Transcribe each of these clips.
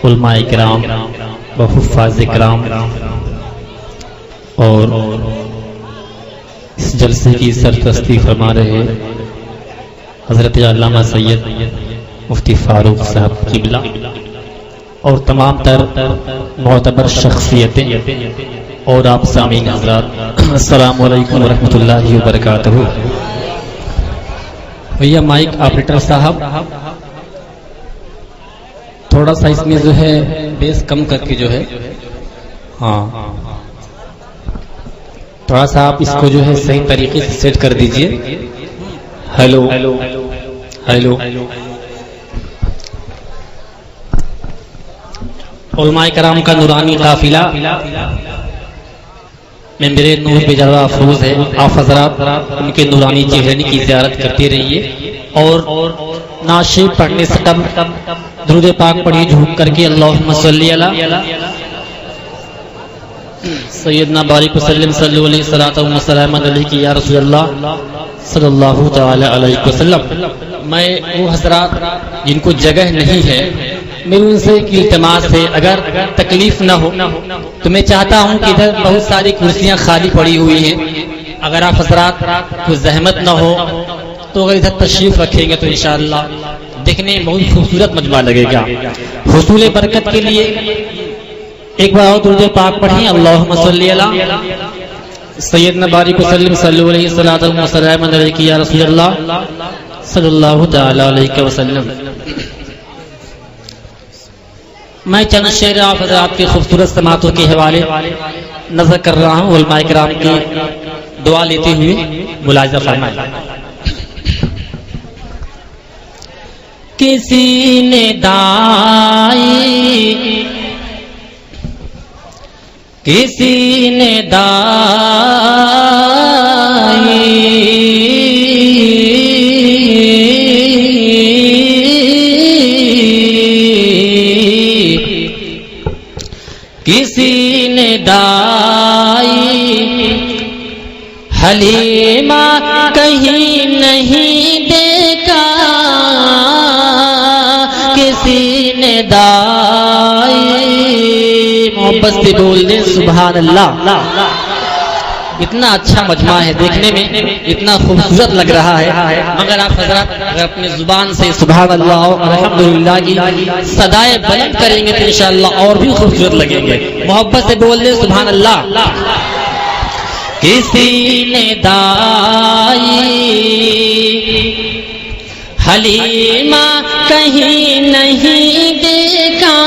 علماء کرام و حفاظ کرام اور اس جلسے کی سرپرستی فرما رہے حضرت علامہ سید مفتی فاروق صاحب قبلہ اور تمام تر معتبر شخصیتیں اور آپ سامعین حضرات، السلام علیکم ورحمۃ اللہ وبرکاتہ۔ بھیا مائک آپریٹر صاحب تھوڑا سا اس میں جو ہے بیس کم کر کے جو ہے ہاں تھوڑا سا آپ اس کو جو ہے صحیح طریقے سے سیٹ کر دیجئے۔ ہیلو ہیلو، علماء کرام کا نورانی قافلہ ممبر نور پہ زیادہ افروز ہے، آپ حضرات ان کے نورانی چہرے کی زیارت کرتے رہیے اور نعت شریف پڑھنے سے قبل درود پاک پڑھیے جھوک کر کے، اللہم صلی علی سیدنا بارک وسلم صلی علیہ وسلم علیہ یا رسول اللہ صلی اللہ تعالی علیہ وسلم۔ میں وہ حضرات جن کو جگہ نہیں ہے، میری ان سے ایک التماس ہے، اگر تکلیف نہ ہو تو میں چاہتا ہوں کہ ادھر بہت ساری کرسیاں خالی پڑی ہوئی ہیں، اگر آپ حضرات کو زحمت نہ ہو تو اگر ادھر تشریف رکھیں گے تو انشاءاللہ دیکھنے میں بہت خوبصورت مجمع لگے گا۔ حصول برکت کے لیے ایک بار اور درود پاک پڑھیں، اللہم صلی علی سیدنا بارک وسلم صلی علیہ وسلم علیہ یا رسول اللہ صلی اللہ تعالی علیہ وسلم۔ میں چند شعر آپ حضرات کے خوبصورت سماعتوں کے حوالے نظر کر رہا ہوں، علماء کرام کی دعا لیتے ہوئے ملاحظہ فرمائیں۔ کسی نے دائی کسی نے دائی کسی نے دائی حلیمہ کہیں نہیں دیکھا، کسی نے دائی محبت سے بول دیں سبحان اللہ۔ اتنا اچھا مجمع ہے، دیکھنے میں اتنا خوبصورت لگ رہا ہے، مگر آپ حضرات اگر اپنی زبان سے سبحان اللہ اور الحمدللہ کی صدائے بلند کریں گے تو انشاءاللہ اور بھی خوبصورت لگیں گے۔ محبت سے بول دیں سبحان اللہ۔ کسی نے دائی حلیمہ کہیں نہیں دیکھا،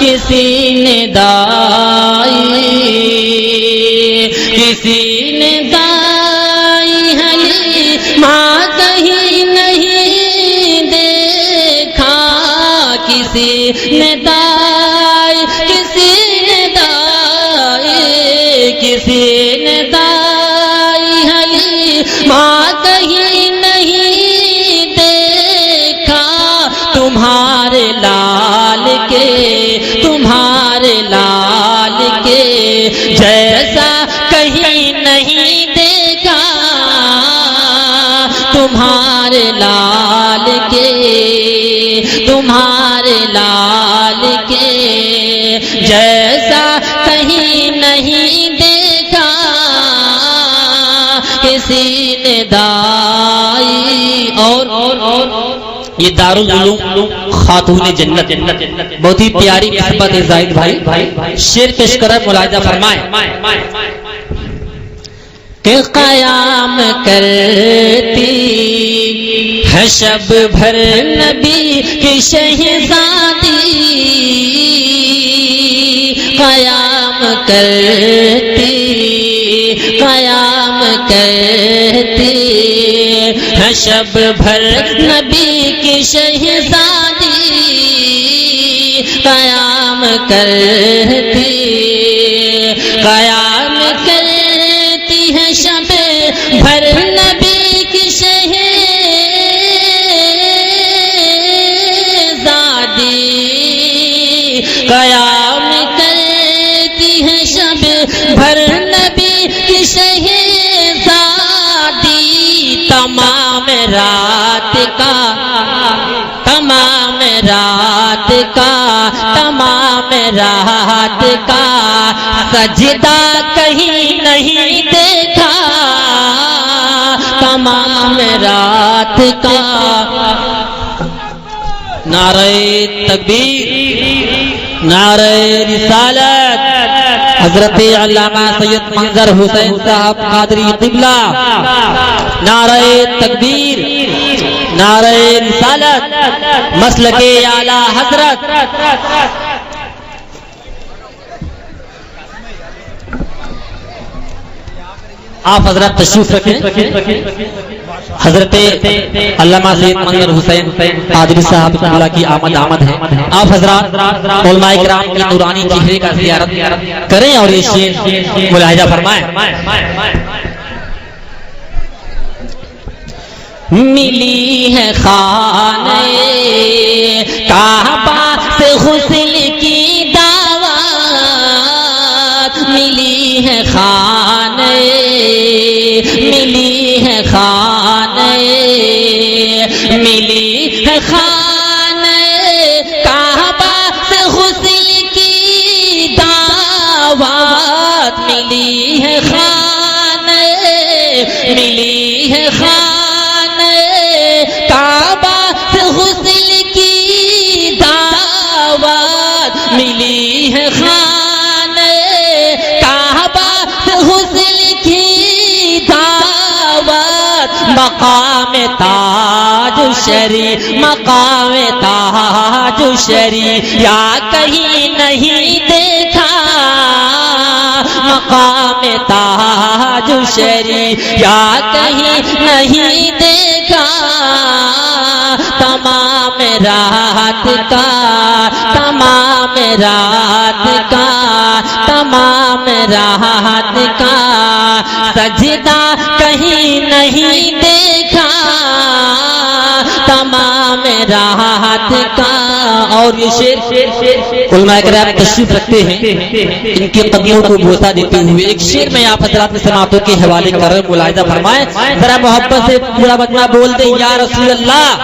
کسی نے دائی کسی نے دائی حلیمہ کہیں نہیں دیکھا، کسی نے دائی کسی نے دائی کسی نے دائی حلیمہ کہیں نہیں دیکھا، تمہارے لال کے تمہارے لال کے جیسا کہیں نہیں دیکھا، تمہارے لال کے تمہارے لال کے جیسا کہیں نہیں دیکھا، کسی نے دائی اور یہ دارالعلوم خاتون جنت بہت ہی پیاری نسبت ہے۔ زاہد بھائی شعر پیش کر ملاحظہ فرمائیں کہ قیام کرتی ہے شب بھر نبی کی شہزادی، قیام کرتی ہے شب بھر نبی کی شہزادی، قیام کرتی ہے شب بھر نبی کی شہزادی، قیام کرتی ہے شب بھر نبی کی شہزادی، تمام رات کا تمام رات کا سجدہ کہیں نہیں دیکھا تمام رات کا نعرہ تکبیر نعرہ رسالت حضرت علامہ سید منظر حسین صاحب قادری قبلہ نعرہ تکبیر نعرہ رسالت مسلک اعلی حضرت آپ حضرت تشریف رکھیں حضرت علامہ سید منظر حسین قادری صاحب قبلہ کی آمد ہے آپ حضرات علماء کرام کے نورانی چہرے کا زیارت کریں اور یہ شعر ملاحظہ فرمائیں ملی ہے خانہ کعبہ سے غسل کی دعوت ملی ہے خانہ ملی ہے خانہ ملی ہے خانہ کعبہ سے غسل کی دعوت ملی ہے خانہ ملی ہے خانہ کعبہ سے غسل کی دعوت ملی ہے خانہ کعبہ سے غسل کی دعوت مقام تاج شری مقام تاج شری یا کہیں نہیں دیکھا مقام تاج شری یا کہیں نہیں دیکھا تمام رات کا تمام رات کا تمام رات کا سجدہ کہیں نہیں دیکھا تمام رات کا اور یہ شعر علماء کرام تشریف رکھتے ہیں ان کے قدموں کو بوسہ دیتے ہوئے ایک شعر میں آپ حضرات میں سماعتوں کے حوالے کر رہے ملاحظہ فرمائیں ذرا محبت سے پورا بچنا بول دیں یا رسول اللہ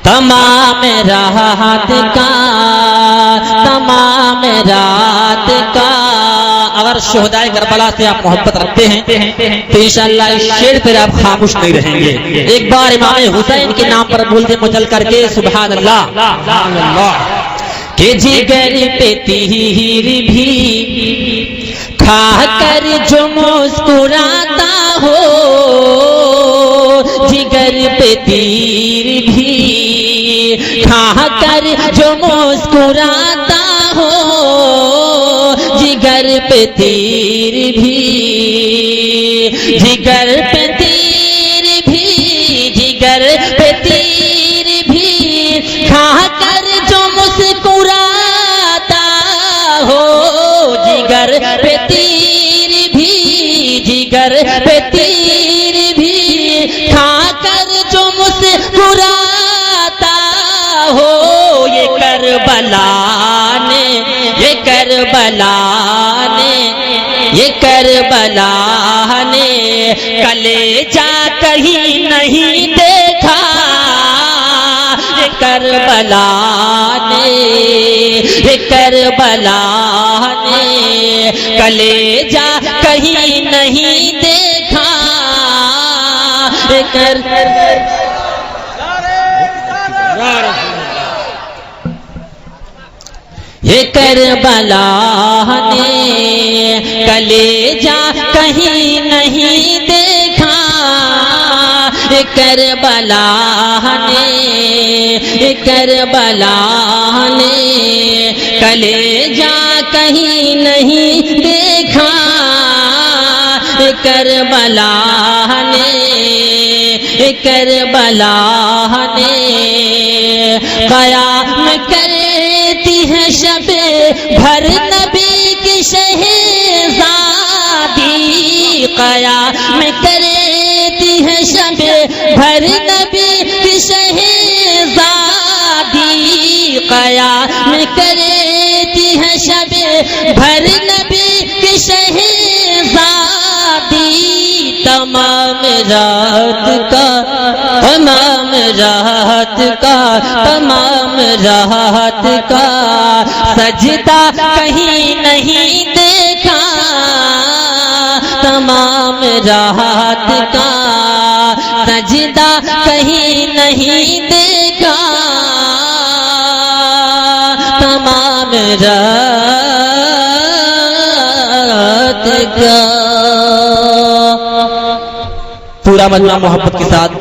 تمام رات کا تمام رات کا اگر شہدائے کربلا سے آپ محبت رکھتے ہیں تو انشاءاللہ اس شعر پر آپ خاموش نہیں رہیں گے ایک بار امام حسین کے نام پر بول دیں مچل کر کے سبحان اللہ کہ جگر پہ تیر بھی کھا کر جو مسکراتا ہو جگر پہ تیر بھی کھا کر جو مسکراتا ہو جگر پہ تیر بھی جگر پہ تیر بھی جگر پہ تیر بھی کھا کر جو مسکراتا ہو جگر پہ تیر بھی جگر پہ تیر بھی کھا کر جو مسکراتا ہو یہ کربلا نے یہ کربلا نے کلیجہ کہیں نہیں دیکھا یہ کربلا نے کلیجہ کہیں نہیں دیکھا یہ کربلا نے کلیجہ کہیں نہیں دیکھا یہ کربلا نے کلیجہ کہیں نہیں دیکھا یہ کربلا نے قیام کرتی ہے شب بھر نبی کی شہزادی قیام کرتی ہے شب بھر نبی کی شہزادی قیام کرتی ہے شب بھر نبی کی شہزادی تمام رات کا تمام رات کا سجدہ کہیں نہیں دیکھا، تمام رات کا سجدہ کہیں نہیں دیکھا، تمام رات کا. پورا مجمع محبت کے ساتھ